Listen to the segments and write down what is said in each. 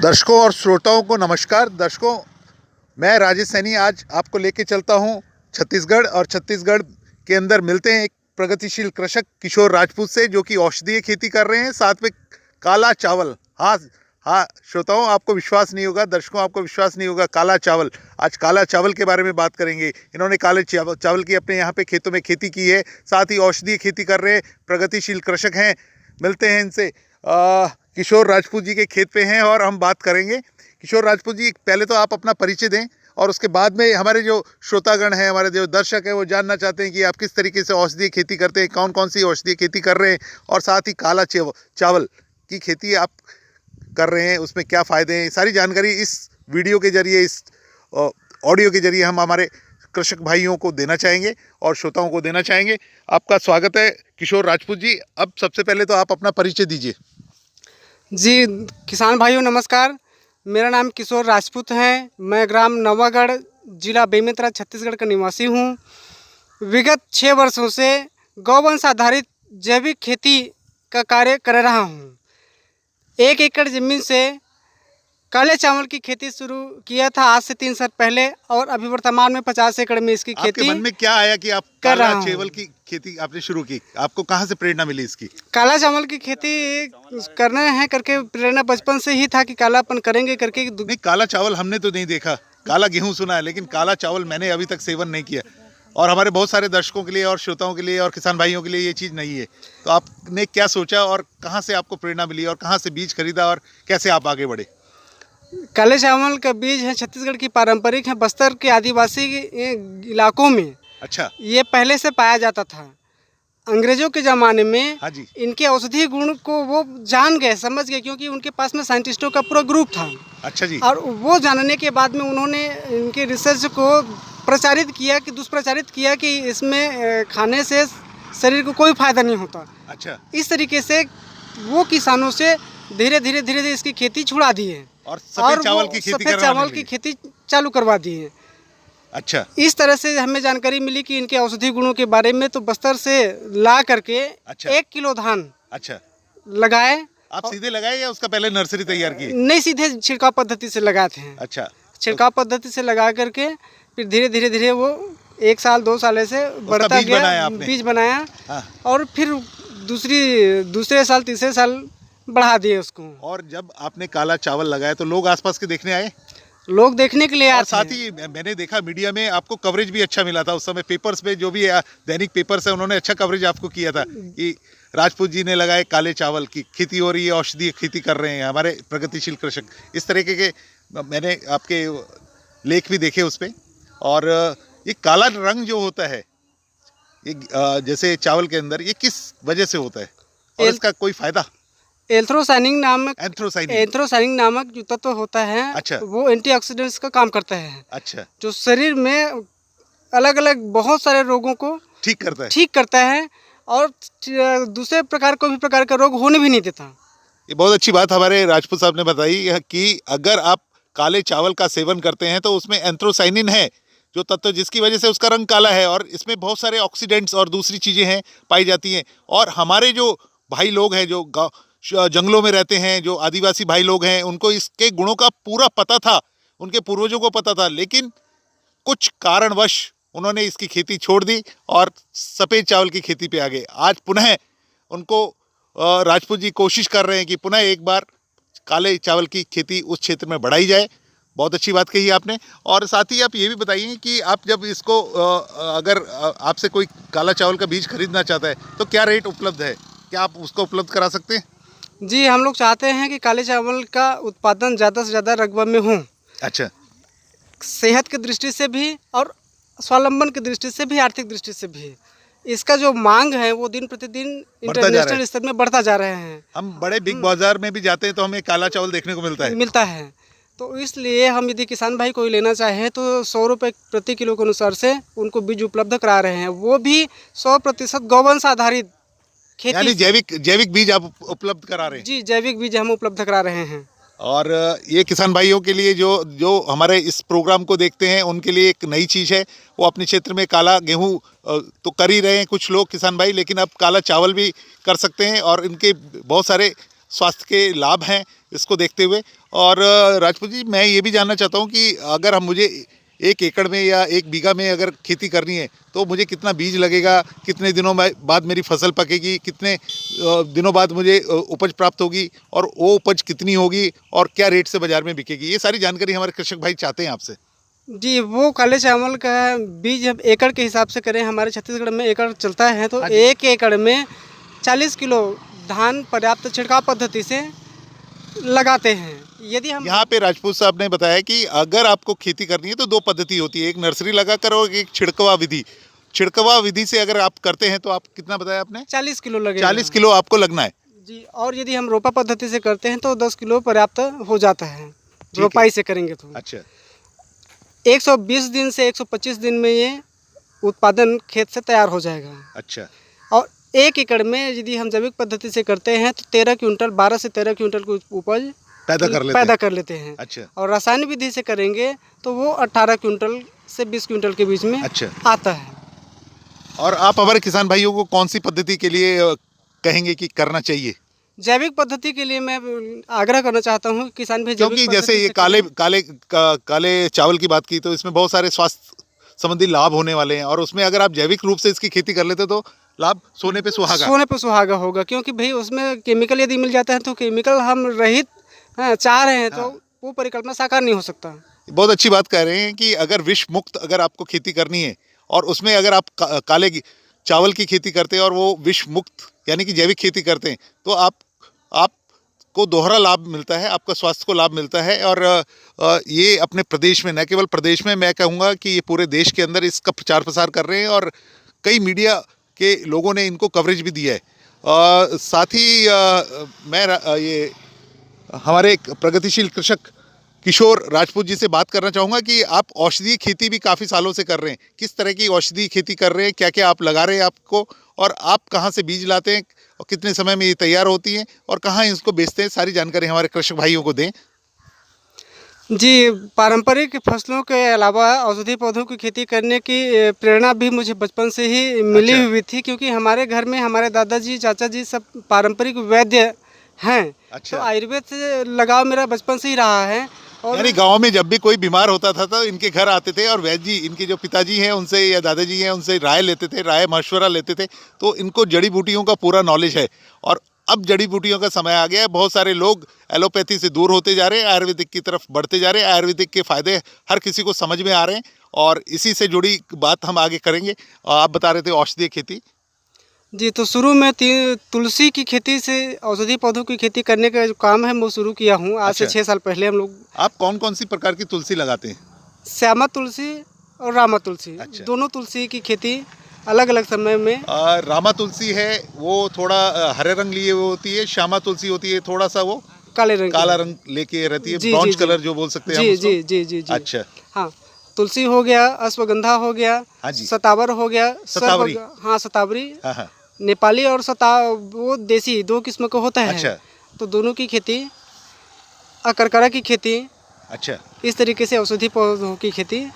दर्शकों और श्रोताओं को नमस्कार। दर्शकों, मैं राजेश सैनी आज आपको लेके चलता हूं छत्तीसगढ़, और छत्तीसगढ़ के अंदर मिलते हैं एक प्रगतिशील कृषक किशोर राजपूत से, जो कि औषधीय खेती कर रहे हैं, साथ में काला चावल। हाँ श्रोताओं, आपको विश्वास नहीं होगा, दर्शकों आपको विश्वास नहीं होगा, काला चावल। आज काला चावल के बारे में बात करेंगे। इन्होंने काले चावल की अपने यहाँ पे खेतों में खेती की है, साथ ही औषधीय खेती कर रहे हैं, प्रगतिशील कृषक हैं। मिलते हैं इनसे। किशोर राजपूत जी के खेत पे हैं और हम बात करेंगे। किशोर राजपूत जी, पहले तो आप अपना परिचय दें, और उसके बाद में हमारे जो श्रोतागण हैं, हमारे जो दर्शक हैं, वो जानना चाहते हैं कि आप किस तरीके से औषधीय खेती करते हैं, कौन कौन सी औषधीय खेती कर रहे हैं, और साथ ही काला चावल की खेती आप कर रहे हैं, उसमें क्या फ़ायदे हैं। सारी जानकारी इस वीडियो के जरिए, इस ऑडियो के जरिए हम हमारे कृषक भाइयों को देना चाहेंगे और श्रोताओं को देना चाहेंगे। आपका स्वागत है किशोर राजपूत जी। अब सबसे पहले तो आप अपना परिचय दीजिए। जी, किसान भाइयों नमस्कार। मेरा नाम किशोर राजपूत है। मैं ग्राम नवागढ़, जिला बेमेतरा, छत्तीसगढ़ का निवासी हूँ। विगत 6 वर्षों से गौवंश आधारित जैविक खेती का कार्य कर रहा हूँ। 1 एकड़ ज़मीन से काले चावल की खेती शुरू किया था आज से 3 साल पहले, और अभी वर्तमान में 50 एकड़ में इसकी खेती। आपके मन में क्या आया कि आप कर रहा काला हूँ। चावल की खेती आपने शुरू की? आपको कहाँ से प्रेरणा मिली इसकी? काला चावल की खेती करना है करके प्रेरणा बचपन से ही था कि कालापन करेंगे करके। नहीं, काला चावल हमने तो नहीं देखा, काला गेहूं सुना है, लेकिन काला चावल मैंने अभी तक सेवन नहीं किया, और हमारे बहुत सारे दर्शकों के लिए और श्रोताओं के लिए और किसान भाइयों के लिए ये चीज़ नहीं है। तो आपने क्या सोचा और कहाँ से आपको प्रेरणा मिली और कहाँ से बीज खरीदा और कैसे आप आगे बढ़े? काले चावल का बीज है छत्तीसगढ़ की पारंपरिक है, बस्तर के आदिवासी इलाकों में। अच्छा। ये पहले से पाया जाता था। अंग्रेजों के ज़माने में हाँ जी। इनके औषधीय गुण को वो जान गए, समझ गए, क्योंकि उनके पास में साइंटिस्टों का पूरा ग्रुप था। अच्छा जी। और वो जानने के बाद में उन्होंने इनके रिसर्च को प्रचारित किया कि दुष्प्रचारित किया कि इसमें खाने से शरीर को कोई फायदा नहीं होता। अच्छा। इस तरीके से वो किसानों से धीरे धीरे इसकी खेती छुड़ा दी है, और सफेद चावल की खेती सफेद चावल की खेती चालू करवा दी है। अच्छा। इस तरह से हमें जानकारी मिली कि इनके औषधीय गुणों के बारे में, तो बस्तर से ला करके 1 किलो धान अच्छा लगाए। आप सीधे लगाए या उसका पहले नर्सरी तैयार की? नहीं, सीधे छिड़काव पद्धति से लगाए थे। अच्छा। छिड़काव पद्धति से लगा करके फिर धीरे धीरे वो 1 साल 2 साल ऐसे बढ़ता गया, बीज बनाया। हाँ। और फिर दूसरे साल तीसरे साल बढ़ा दिए उसको। और जब आपने काला चावल लगाया तो लोग आसपास के देखने आए? लोग देखने के लिए आते हैं। साथ ही मैंने देखा मीडिया में आपको कवरेज भी अच्छा मिला था उस समय। पेपर्स पे जो भी दैनिक पेपर्स है, उन्होंने अच्छा कवरेज आपको किया था कि राजपूत जी ने लगाए काले चावल की खेती हो रही है, औषधीय खेती कर रहे हैं हमारे प्रगतिशील कृषक। इस तरीके के मैंने आपके लेख भी देखे उस पर। और ये काला रंग जो होता है, ये जैसे चावल के अंदर, ये किस वजह से होता है और इसका कोई फायदा? एंथ्रोसाइनिन नामक जो तत्व होता है। अच्छा। वो एंटीऑक्सीडेंट्स का काम करता है। अच्छा। जो शरीर में अलग अलग बहुत सारे रोगों को ठीक करता है और दूसरे प्रकार का रोग होने भी नहीं देता। ये बहुत अच्छी बात हमारे राजपूत साहब ने बताई कि अगर आप काले चावल का सेवन करते हैं तो उसमें एंथ्रोसाइनिन है जो तत्व, जिसकी वजह से उसका रंग काला है, और इसमें बहुत सारे ऑक्सीडेंट्स और दूसरी चीज़ें हैं पाई जाती हैं। और हमारे जो भाई लोग हैं, जो जंगलों में रहते हैं, जो आदिवासी भाई लोग हैं, उनको इसके गुणों का पूरा पता था, उनके पूर्वजों को पता था, लेकिन कुछ कारणवश उन्होंने इसकी खेती छोड़ दी और सफ़ेद चावल की खेती पे आ गए। आज पुनः उनको राजपूत जी कोशिश कर रहे हैं कि पुनः एक बार काले चावल की खेती उस क्षेत्र में बढ़ाई जाए। बहुत अच्छी बात कही आपने। और साथ ही आप ये भी बताइए कि आप जब इसको अगर आपसे कोई काला चावल का बीज खरीदना चाहता है तो क्या रेट उपलब्ध है? क्या आप उसको उपलब्ध करा सकते हैं? जी, हम लोग चाहते हैं कि काले चावल का उत्पादन ज़्यादा से ज़्यादा रकबा में हो। अच्छा। सेहत की दृष्टि से भी और स्वावलंबन की दृष्टि से भी, आर्थिक दृष्टि से भी इसका जो मांग है वो दिन प्रतिदिन इंटरनेशनल स्तर में बढ़ता जा रहे हैं। हम बड़े बिग बाजार में भी जाते हैं तो हमें काला चावल देखने को मिलता है। तो इसलिए हम यदि किसान भाई कोई लेना चाहे तो 100 रुपये प्रति किलो के अनुसार से उनको बीज उपलब्ध करा रहे हैं। वो भी 100% गौवंश आधारित खेती, यानी जैविक बीज आप उपलब्ध करा रहे हैं? जी, जैविक बीज हम उपलब्ध करा रहे हैं। और ये किसान भाइयों के लिए जो हमारे इस प्रोग्राम को देखते हैं, उनके लिए एक नई चीज़ है। वो अपने क्षेत्र में काला गेहूं तो कर ही रहे हैं कुछ लोग किसान भाई, लेकिन अब काला चावल भी कर सकते हैं और इनके बहुत सारे स्वास्थ्य के लाभ हैं। इसको देखते हुए। और राजपूत जी, मैं ये भी जानना चाहता हूँ कि अगर हम मुझे 1 एकड़ में या 1 बीघा में अगर खेती करनी है तो मुझे कितना बीज लगेगा, कितने दिनों में बाद मेरी फसल पकेगी, कितने दिनों बाद मुझे उपज प्राप्त होगी और वो उपज कितनी होगी और क्या रेट से बाज़ार में बिकेगी, ये सारी जानकारी हमारे कृषक भाई चाहते हैं आपसे। जी, वो काले चावल का बीज जब एकड़ के हिसाब से करें, हमारे छत्तीसगढ़ में एकड़ चलता है, तो हाँ जी। 1 एकड़ में 40 किलो धान पर्याप्त छिड़काव पद्धति से लगाते हैं। यदि हम यहाँ पे राजपूत साहब ने बताया कि अगर आपको खेती करनी है तो 2 पद्धति होती है, एक नर्सरी लगाकर और एक छिड़कवा विधि। छिड़कवा विधि से अगर आप करते हैं तो आप कितना बताया आपने? 40 किलो लगेगा। 40 किलो आपको लगना है। जी, और यदि हम रोपा पद्धति से करते हैं तो 10 किलो पर्याप्त हो जाता है, है। रोपाई से करेंगे तो। अच्छा, 120 दिन से 125 दिन में ये उत्पादन खेत से तैयार हो जाएगा। अच्छा, और 1 एकड़ में यदि हम जैविक पद्धति से करते हैं तो 13 क्विंटल 12 से 13 क्विंटल की उपज पैदा कर लेते हैं। अच्छा, और रासायनिक विधि से करेंगे तो वो 18 क्विंटल से 20 क्विंटल के बीच में अच्छा। आता है। और आप हमारे किसान भाइयों को कौन सी पद्धति के लिए कहेंगे कि करना चाहिए? जैविक पद्धति के लिए मैं आग्रह करना चाहता हूँ कि किसान भाई क्योंकि जैविक जैसे पद्धति ये से काले चावल की बात की तो इसमें बहुत सारे स्वास्थ्य संबंधी लाभ होने वाले हैं और उसमें अगर आप जैविक रूप से इसकी खेती कर लेते तो लाभ सोने पे सुहागा। सोने पर सुहागा होगा, क्योंकि भाई उसमें केमिकल यदि मिल जाता है तो केमिकल हम रहित चाह रहे हैं तो वो परिकल्पना साकार नहीं हो सकता। बहुत अच्छी बात कह रहे हैं कि अगर विष मुक्त अगर आपको खेती करनी है और उसमें अगर आप काले चावल की खेती करते हैं और वो विष मुक्त यानी कि जैविक खेती करते हैं तो आपको दोहरा लाभ मिलता है, आपका स्वास्थ्य को लाभ मिलता है। और ये अपने प्रदेश में, न केवल प्रदेश में, मैं कहूँगा कि ये पूरे देश के अंदर इसका प्रचार प्रसार कर रहे हैं और कई मीडिया के लोगों ने इनको कवरेज भी दिया है। साथ ही ये हमारे प्रगतिशील कृषक किशोर राजपूत जी से बात करना चाहूँगा कि आप औषधीय खेती भी काफ़ी सालों से कर रहे हैं। किस तरह की औषधीय खेती कर रहे हैं, क्या क्या आप लगा रहे हैं आपको, और आप कहाँ से बीज लाते हैं और कितने समय में ये तैयार होती हैं और कहाँ इसको बेचते हैं, सारी जानकारी हमारे कृषक भाइयों को दें। जी, पारंपरिक फसलों के अलावा औषधीय पौधों की खेती करने की प्रेरणा भी मुझे बचपन से ही मिली अच्छा। हुई थी, क्योंकि हमारे घर में हमारे दादाजी चाचा जी सब पारंपरिक वैद्य हैं। अच्छा। तो आयुर्वेद से लगाव मेरा बचपन से ही रहा है। और यानी गांव में जब भी कोई बीमार होता था तो इनके घर आते थे और वैद्य जी, इनके जो पिताजी हैं उनसे या दादाजी हैं उनसे राय लेते थे, राय मशवरा लेते थे। तो इनको जड़ी बूटियों का पूरा नॉलेज है और अब जड़ी बूटियों का समय आ गया है। बहुत सारे लोग एलोपैथी से दूर होते जा रहे हैं, आयुर्वेदिक की तरफ बढ़ते जा रहे हैं। आयुर्वेदिक के फ़ायदे हर किसी को समझ में आ रहे हैं और इसी से जुड़ी बात हम आगे करेंगे। आप बता रहे थे औषधीय खेती। जी, तो शुरू में तुलसी की खेती से औषधीय पौधों की खेती करने का जो काम है वो शुरू किया हूँ आज से अच्छा। 6 साल पहले। हम लोग आप कौन कौन सी प्रकार की तुलसी लगाते हैं? श्यामा तुलसी और रामा तुलसी, अच्छा। दोनों तुलसी की खेती अलग अलग समय में। रामा तुलसी है वो थोड़ा हरे रंग लिए वो होती है, श्यामा तुलसी होती है थोड़ा सा वो काले रंग काला रंग लेके रहती है, जी, ब्राउन जी, जी। कलर जो बोल सकते हैं हम जी उसको। जी जी जी जी। अच्छा। हाँ, तुलसी हो गया, अश्वगंधा हो गया, हाँ जी। सतावर हो गया, सतावरी। हाँ सतावरी, हाँ हाँ। नेपाली और वो देसी, 2 किस्म का होता है। अच्छा। तो दोनों की खेती, अकरकरा की खेती, अच्छा। इस तरीके से औषधीय पौधों की खेती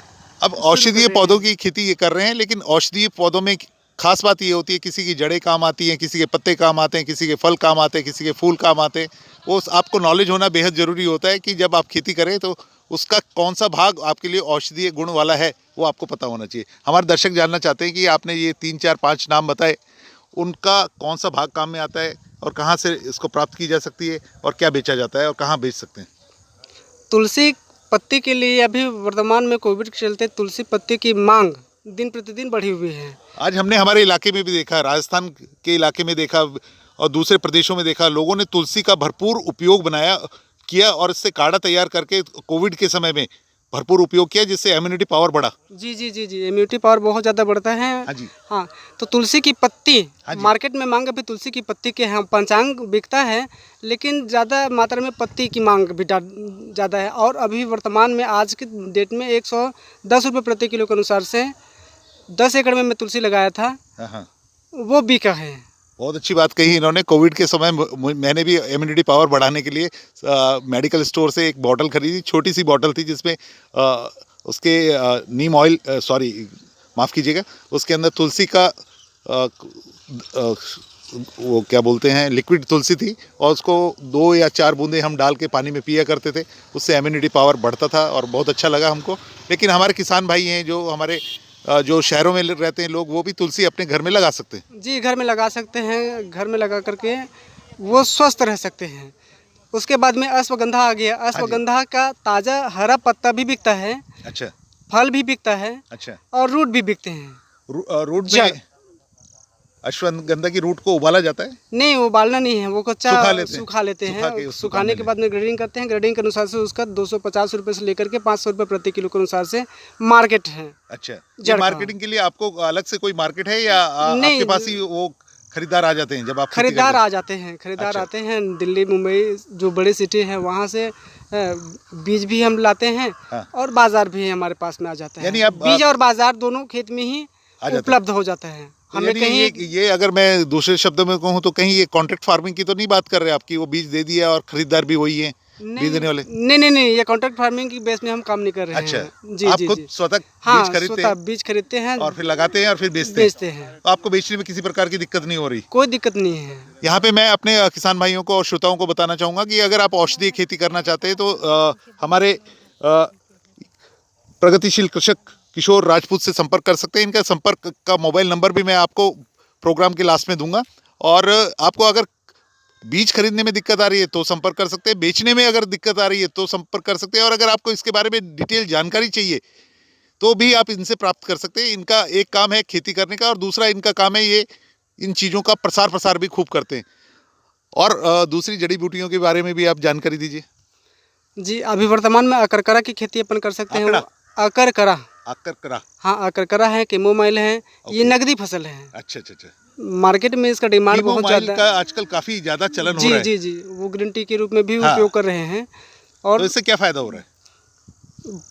अब औषधीय पौधों की खेती ये कर रहे हैं, लेकिन औषधीय पौधों में खास बात ये होती है किसी की जड़ें काम आती हैं, किसी के पत्ते काम आते हैं, किसी के फल काम आते हैं, किसी के फूल काम आते हैं। वो आपको नॉलेज होना बेहद ज़रूरी होता है कि जब आप खेती करें तो उसका कौन सा भाग आपके लिए औषधीय गुण वाला है वो आपको पता होना चाहिए। हमारे दर्शक जानना चाहते हैं कि आपने ये 3 4 5 नाम बताए, उनका कौन सा भाग काम में आता है और कहाँ से इसको प्राप्त की जा सकती है और क्या बेचा जाता है और कहाँ बेच सकते हैं? तुलसी पत्ती के लिए अभी वर्तमान में कोविड के चलते तुलसी पत्ती की मांग दिन प्रतिदिन बढ़ी हुई है। आज हमने हमारे इलाके में भी देखा, राजस्थान के इलाके में देखा और दूसरे प्रदेशों में देखा, लोगों ने तुलसी का भरपूर उपयोग किया और इससे काढ़ा तैयार करके कोविड के समय में भरपूर उपयोग किया, जिससे इम्यूनिटी पावर बढ़ा। जी जी जी जी, इम्यूनिटी पावर बहुत ज़्यादा बढ़ता है। हाँ जी। हाँ, तो तुलसी की पत्ती, हाँ जी। मार्केट में मांग अभी तुलसी की पत्ती के हैं, पंचांग बिकता है लेकिन ज़्यादा मात्रा में पत्ती की मांग भी ज़्यादा है। और अभी वर्तमान में आज की डेट में 110 रुपये प्रति किलो के अनुसार से 10 एकड़ में मैं तुलसी लगाया था, हाँ, वो बिका है। बहुत अच्छी बात कही इन्होंने। कोविड के समय मैंने भी इम्यूनिटी पावर बढ़ाने के लिए मेडिकल स्टोर से एक बॉटल खरीदी, छोटी सी बॉटल थी जिसमें उसके नीम ऑयल, सॉरी माफ़ कीजिएगा, उसके अंदर तुलसी का वो क्या बोलते हैं लिक्विड तुलसी थी, और उसको 2 या 4 बूंदे हम डाल के पानी में पिया करते थे। उससे इम्यूनिटी पावर बढ़ता था और बहुत अच्छा लगा हमको। लेकिन हमारे किसान भाई हैं जो हमारे जो शहरों में रहते हैं लोग, वो भी तुलसी अपने घर में लगा सकते हैं। जी, घर में लगा सकते हैं। घर में लगा करके वो स्वस्थ रह सकते हैं। उसके बाद में अश्वगंधा आ गया। अश्वगंधा का ताज़ा हरा पत्ता भी बिकता है, अच्छा फल भी बिकता है अच्छा। और रूट भी बिकते हैं। रूट जड़। में अश्वगंधा की रूट को उबाला जाता है? नहीं, उबालना नहीं है, वो कच्चा सुखा लेते सुखा के हैं। उसको सुखाने के बाद में ग्रेडिंग करते हैं। ग्रेडिंग के अनुसार से उसका 250 रुपये से लेकर के 500 रुपये प्रति किलो के अनुसार से मार्केट है। अच्छा, ये जड़ का। मार्केटिंग के लिए आपको अलग से कोई मार्केट है या नहीं, आपके पास ही वो खरीदार आ जाते हैं जब आप खेती खरीदार करते हैं? आ जाते हैं। खरीदार अच्छा। आते हैं दिल्ली मुंबई जो बड़े सिटी हैं वहाँ से बीज भी हम लाते हैं। हाँ। और बाज़ार भी हमारे पास में आ जाता है। यानी आप बीज और बाज़ार दोनों खेत में ही आ जाता है। उपलब्ध हो जाता है। तो हमें यानी कहीं ये अगर मैं दूसरे शब्दों में कहूँ तो कहीं ये कॉन्ट्रैक्ट फार्मिंग की तो नहीं बात कर रहे आपकी, वो बीज दे दिया और खरीदार भी वही है बीज देने वाले? नहीं, ये कॉन्ट्रैक्ट फार्मिंग की बेस में हम काम नहीं कर रहे अच्छा, हैं। जी आप जी खुद जी। स्वतः हाँ, बीज खरीदते स्वतः हैं बीज खरीदते हैं और फिर लगाते हैं और फिर बेचते हैं। तो आपको बेचने में किसी प्रकार की दिक्कत नहीं हो रही? कोई दिक्कत नहीं है। यहाँ पे मैं अपने किसान भाइयों को और श्रोताओं को बताना चाहूँगा कि अगर आप औषधीय खेती करना चाहते हैं तो हमारे प्रगतिशील कृषक किशोर राजपूत से संपर्क कर सकते हैं। इनका संपर्क का मोबाइल नंबर भी मैं आपको प्रोग्राम के लास्ट में दूंगा। और आपको अगर बीज खरीदने में दिक्कत आ रही है तो संपर्क कर सकते हैं, बेचने में अगर दिक्कत आ रही है तो संपर्क कर सकते हैं, और अगर आपको इसके बारे में डिटेल जानकारी चाहिए तो भी आप इनसे प्राप्त कर सकते हैं। इनका एक काम है खेती करने का और दूसरा इनका काम है ये इन चीज़ों का प्रसार प्रसार भी खूब करते हैं। और दूसरी जड़ी बूटियों के बारे में भी आप जानकारी दीजिए। जी, अभी वर्तमान में अकरकरा की खेती अपन कर सकते हैं। अकड़ा? अकरकरा। अकरकरा? हाँ, अकरकरा है, कैमोमाइल है। ये नगदी फसल है। अच्छा अच्छा अच्छा। मार्केट में इसका डिमांड बहुत कैमोमाइल ज़्यादा का आजकल काफी ज्यादा चलन हो जी रहा है। जी जी, वो ग्रीन टी के रूप में भी हाँ। उपयोग कर रहे हैं। तो और इससे क्या फायदा हो रहा है?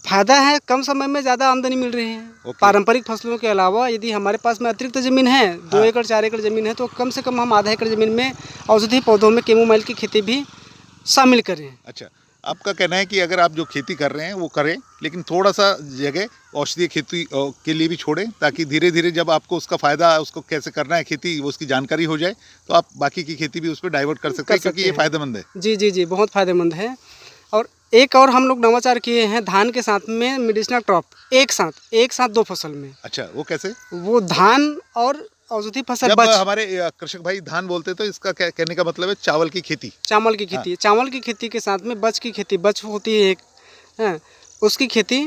फायदा है, कम समय में ज़्यादा आमदनी मिल रही है। ओके। पारंपरिक फसलों के अलावा यदि हमारे पास में अतिरिक्त ज़मीन है, 2 एकड़ 4 एकड़ ज़मीन है, तो कम से कम हम आधा एकड़ ज़मीन में औषधीय पौधों में कैमोमाइल की खेती भी शामिल करें। अच्छा, आपका कहना है कि अगर आप जो खेती कर रहे हैं वो करें, लेकिन थोड़ा सा जगह औषधीय खेती के लिए भी छोड़ें, ताकि धीरे धीरे जब आपको उसका फ़ायदा, उसको कैसे करना है खेती, वो उसकी जानकारी हो जाए तो आप बाकी की खेती भी उस पर डाइवर्ट कर सकते हैं, क्योंकि ये फ़ायदेमंद है। जी जी जी, बहुत फ़ायदेमंद है। और एक और हम लोग नवाचार किए हैं, धान के साथ में मेडिसिनल क्रॉप एक साथ 2 फसल में। अच्छा, वो कैसे? वो धान और औषधि फसल जब बच हमारे कृषक भाई धान बोलते हैं तो इसका कहने का मतलब है चावल की खेती। चावल की खेती। चावल की खेती के साथ में बच की खेती, बच होती है एक, हाँ, उसकी खेती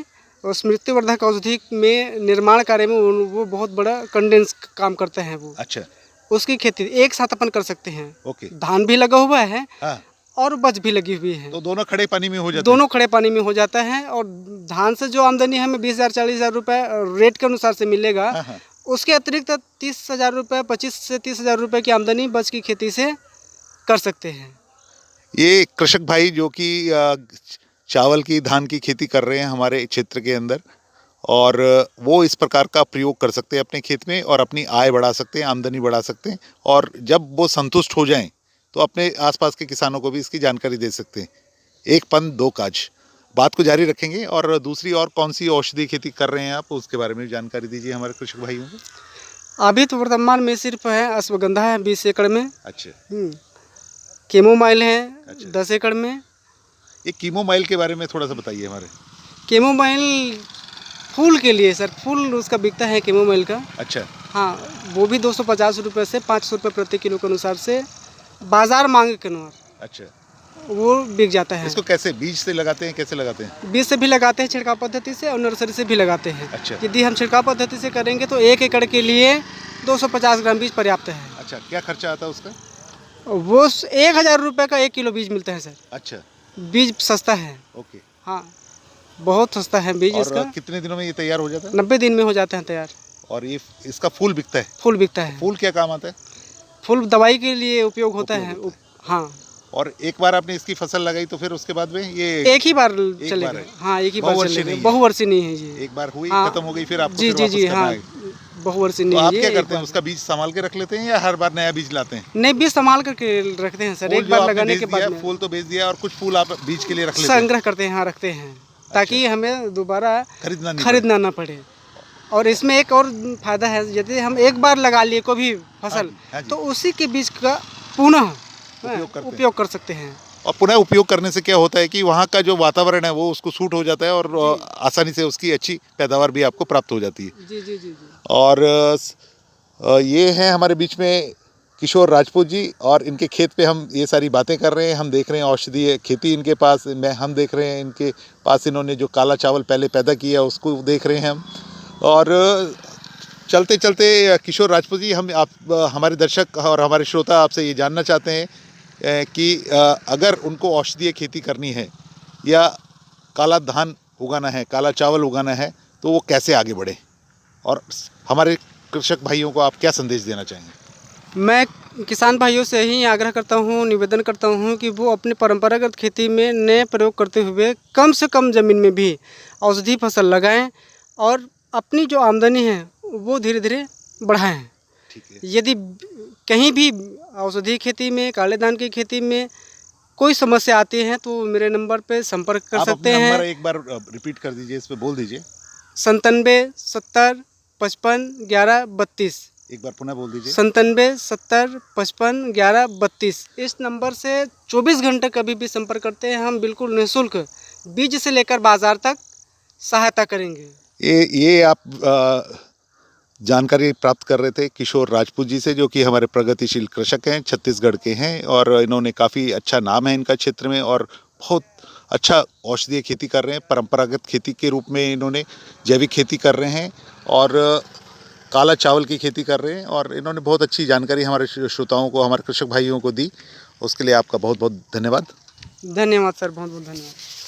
और स्मृतिवर्धक औषधि में निर्माण कार्य में वो बहुत बड़ा कंडेंस काम करते हैं वो। अच्छा, उसकी खेती एक साथ अपन कर सकते हैं। ओके। धान भी लगा हुआ है हाँ, और बच भी लगी हुई है। तो दोनों खड़े पानी में हो जाते दोनों खड़े पानी में हो जाता है। और धान से जो आमदनी हमें 20,000 40,000 रुपये रेट के अनुसार से मिलेगा, हाँ, हाँ। उसके अतिरिक्त 30,000 रुपये, 25 से 30,000 रुपये की आमदनी बच की खेती से कर सकते हैं। ये कृषक भाई जो कि चावल की, धान की खेती कर रहे हैं हमारे क्षेत्र के अंदर, और वो इस प्रकार का प्रयोग कर सकते हैं अपने खेत में और अपनी आय बढ़ा सकते हैं, आमदनी बढ़ा सकते हैं। और जब वो संतुष्ट हो जाएं तो अपने आसपास के किसानों को भी इसकी जानकारी दे सकते हैं। एक पन दो काज। बात को जारी रखेंगे। और दूसरी और कौन सी औषधि खेती कर रहे हैं आप, उसके बारे में जानकारी दीजिए हमारे कृषक भाइयों को। अभी तो वर्तमान में सिर्फ है अश्वगंधा है 20 एकड़ में। अच्छा, कैमोमाइल है अच्छा। 10 एकड़ में। ये कीमोमाइल के बारे में थोड़ा सा बताइए हमारे। कैमोमाइल फूल के लिए सर, फूल उसका बिकता है कैमोमाइल का। अच्छा, हाँ, वो भी 250 रुपये से 500 रुपये प्रति किलो के अनुसार से बाजार मांग के अनुसार अच्छा। वो बिक जाता है। इसको कैसे बीज से लगाते हैं, कैसे लगाते हैं? बीज से भी लगाते हैं छिड़काव पद्धति से, और नर्सरी से भी लगाते हैं। अच्छा। यदि हम छिड़काव पद्धति से करेंगे तो 1 एकड़ के लिए 250 ग्राम बीज पर्याप्त है। अच्छा, क्या खर्चा आता है उसका? वो 1,000 रुपये का 1 किलो बीज मिलता है सर। अच्छा, बीज सस्ता है। ओके। हाँ, बहुत सस्ता है बीज और इसका। कितने दिनों में ये तैयार हो जाता है? 90 दिन में हो जाते हैं तैयार। और ये इसका फूल बिकता है? फूल बिकता है। फूल क्या काम आता है? फूल दवाई के लिए उपयोग होता है। हाँ, और एक बार आपने इसकी फसल लगाई तो फिर उसके बाद में ये एक ही बार बार चलेगा। है। हाँ, एक ही बार बहुवर्षीय चलेगा। नहीं है। बहुवर्षीय नहीं है ये। एक बार हुई, हाँ। खत्म हो गई, फिर आपको जी फिर जी वापस जी, करना हाँ, है। बहुवर्षीय तो नहीं आप है क्या ये, करते हैं, एक उसका बीज संभाल के रख लेते हैं या हर बार नया बीज लाते हैं? बार। नहीं, बीज संभाल करके रखते हैं सर। फूल एक जो बार आपने लगाने बेच के दिया, बाद में फूल तो बेच दिया और कुछ फूल आप बीज के लिए रख लेते हैं? संग्रह करते हैं। हाँ, रखते हैं, ताकि हमें दोबारा खरीदना नहीं खरीदना ना पड़े। और इसमें एक और फायदा है, यदि हम एक बार लगा लिए कोई भी फसल हाँ जी। तो उसी के बीज का पुनः उपयोग कर सकते हैं। और पुनः उपयोग करने से क्या होता है कि वहाँ का जो वातावरण है वो उसको सूट हो जाता है और आसानी से उसकी अच्छी पैदावार भी आपको प्राप्त हो जाती है। जी जी जी जी। और ये हैं हमारे बीच में किशोर राजपूत जी, और इनके खेत पे हम ये सारी बातें कर रहे हैं। हम देख रहे हैं औषधीय खेती इनके पास हम देख रहे हैं इनके पास इन्होंने जो काला चावल पहले पैदा किया उसको देख रहे हैं हम। और चलते चलते किशोर राजपूत जी, हम आप हमारे दर्शक और हमारे श्रोता आपसे ये जानना चाहते हैं कि अगर उनको औषधीय खेती करनी है या काला धान उगाना है, काला चावल उगाना है, तो वो कैसे आगे बढ़े, और हमारे कृषक भाइयों को आप क्या संदेश देना चाहेंगे? मैं किसान भाइयों से ही आग्रह करता हूँ, निवेदन करता हूँ कि वो अपने परंपरागत खेती में नए प्रयोग करते हुए कम से कम ज़मीन में भी औषधि फसल लगाएं और अपनी जो आमदनी है वो धीरे धीरे बढ़ाएं। ठीक है। यदि कहीं भी औषधि खेती में, काले धान की खेती में कोई समस्या आती है तो मेरे नंबर पे संपर्क कर आप सकते अपना नंबर हैं। एक बार रिपीट कर दीजिए, इस पे बोल दीजिए। 97 70 55 11 32। एक बार पुनः बोल दीजिए। 97 70 55 11 32। इस नंबर से 24 घंटे कभी भी संपर्क करते हैं। हम बिल्कुल निःशुल्क बीज से लेकर बाजार तक सहायता करेंगे। ये आप जानकारी प्राप्त कर रहे थे किशोर राजपूत जी से, जो कि हमारे प्रगतिशील कृषक हैं, छत्तीसगढ़ के हैं, और इन्होंने काफ़ी अच्छा नाम है इनका क्षेत्र में और बहुत अच्छा औषधीय खेती कर रहे हैं। परंपरागत खेती के रूप में इन्होंने जैविक खेती कर रहे हैं और काला चावल की खेती कर रहे हैं, और इन्होंने बहुत अच्छी जानकारी हमारे श्रोताओं को, हमारे कृषक भाइयों को दी। उसके लिए आपका बहुत बहुत धन्यवाद। धन्यवाद सर, बहुत बहुत धन्यवाद।